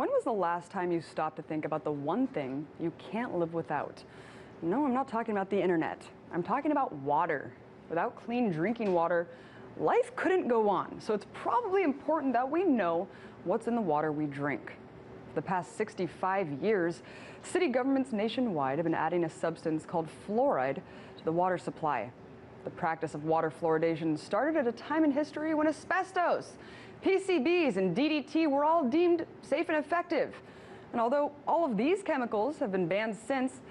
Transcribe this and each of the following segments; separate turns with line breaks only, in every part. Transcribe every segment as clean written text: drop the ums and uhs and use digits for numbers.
When was the last time you stopped to think about the one thing you can't live without? No, I'm not talking about the internet. I'm talking about water. Without clean drinking water, life couldn't go on. So it's probably important that we know what's in the water we drink. For the past 65 years, city governments nationwide have been adding a substance called fluoride to the water supply. The practice of water fluoridation started at a time in history when asbestos, PCBs, and DDT were all deemed safe and effective. And although all of these chemicals have been banned since,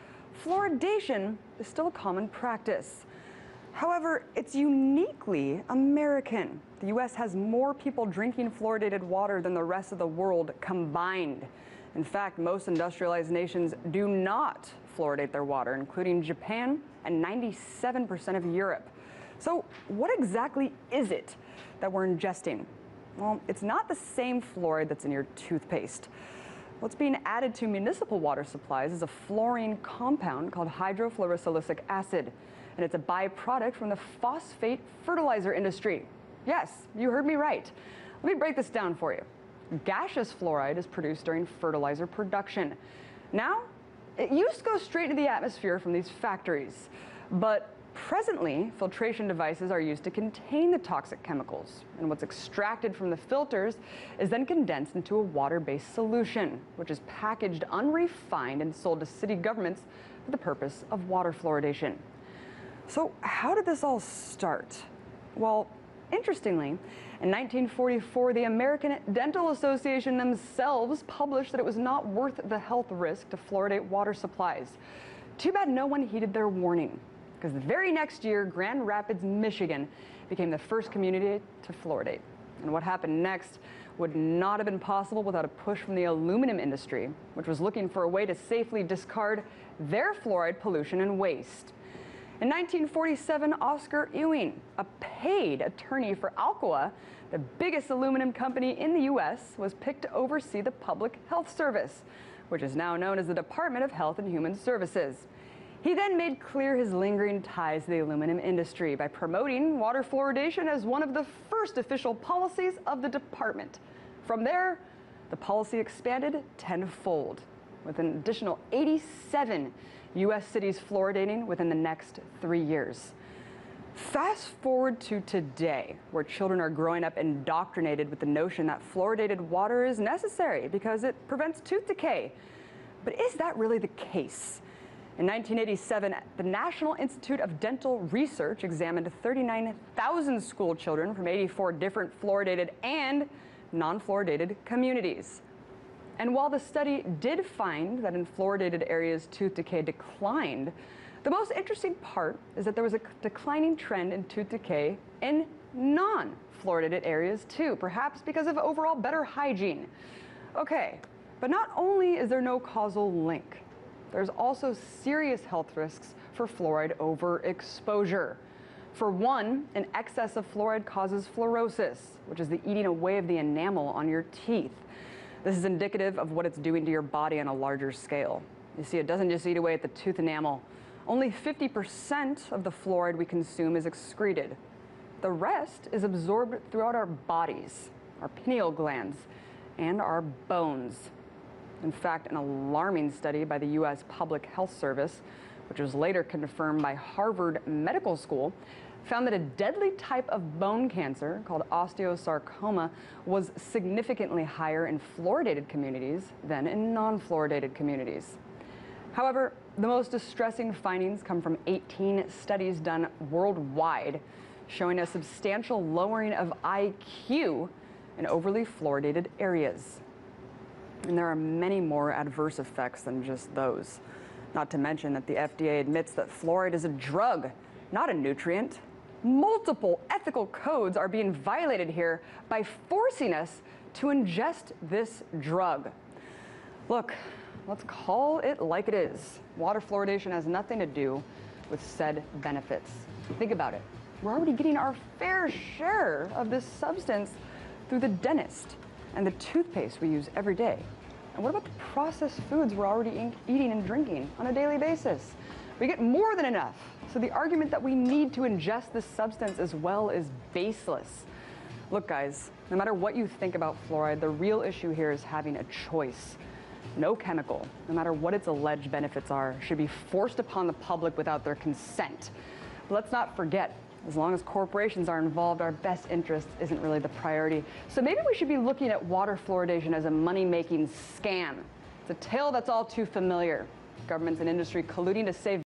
fluoridation is still a common practice. However, it's uniquely American. The U.S. has more people drinking fluoridated water than the rest of the world combined. In fact, most industrialized nations do not fluoridate their water, including Japan and 97% of Europe. So what exactly is it that we're ingesting? Well, it's not the same fluoride that's in your toothpaste. What's being added to municipal water supplies is a fluorine compound called hydrofluorosilicic acid, and it's a byproduct from the phosphate fertilizer industry. Yes, you heard me right. Let me break this down for you. Gaseous fluoride is produced during fertilizer production. Now, it used to go straight into the atmosphere from these factories, but presently, filtration devices are used to contain the toxic chemicals, and what's extracted from the filters is then condensed into a water-based solution, which is packaged unrefined and sold to city governments for the purpose of water fluoridation. So how did this all start? Well, interestingly, in 1944, the American Dental Association themselves published that it was not worth the health risk to fluoridate water supplies. Too bad no one heeded their warning, because the very next year, Grand Rapids, Michigan became the first community to fluoridate. And what happened next would not have been possible without a push from the aluminum industry, which was looking for a way to safely discard their fluoride pollution and waste. In 1947, Oscar Ewing, a paid attorney for Alcoa, the biggest aluminum company in the U.S., was picked to oversee the Public Health Service, which is now known as the Department of Health and Human Services. He then made clear his lingering ties to the aluminum industry by promoting water fluoridation as one of the first official policies of the department. From there, the policy expanded tenfold, with an additional 87 U.S. cities fluoridating within the next 3 years. Fast forward to today, where children are growing up indoctrinated with the notion that fluoridated water is necessary because it prevents tooth decay. But is that really the case? In 1987, the National Institute of Dental Research examined 39,000 school children from 84 different fluoridated and non-fluoridated communities. And while the study did find that in fluoridated areas tooth decay declined, the most interesting part is that there was a declining trend in tooth decay in non-fluoridated areas too, perhaps because of overall better hygiene. Okay, but not only is there no causal link, there's also serious health risks for fluoride overexposure. For one, an excess of fluoride causes fluorosis, which is the eating away of the enamel on your teeth. This is indicative of what it's doing to your body on a larger scale. You see, it doesn't just eat away at the tooth enamel. Only 50% of the fluoride we consume is excreted. The rest is absorbed throughout our bodies, our pineal glands, and our bones. In fact, an alarming study by the U.S. Public Health Service, which was later confirmed by Harvard Medical School, found that a deadly type of bone cancer called osteosarcoma was significantly higher in fluoridated communities than in non-fluoridated communities. However, the most distressing findings come from 18 studies done worldwide, showing a substantial lowering of IQ in overly fluoridated areas. And there are many more adverse effects than just those. Not to mention that the FDA admits that fluoride is a drug, not a nutrient. Multiple ethical codes are being violated here by forcing us to ingest this drug. Look, let's call it like it is. Water fluoridation has nothing to do with said benefits. Think about it. We're already getting our fair share of this substance through the dentist and the toothpaste we use every day. And what about the processed foods we're already eating and drinking on a daily basis? We get more than enough. So the argument that we need to ingest this substance as well is baseless. Look, guys, no matter what you think about fluoride, the real issue here is having a choice. No chemical, no matter what its alleged benefits are, should be forced upon the public without their consent. But let's not forget, as long as corporations are involved, our best interest isn't really the priority. So maybe we should be looking at water fluoridation as a money-making scam. It's a tale that's all too familiar. Governments and industry colluding to save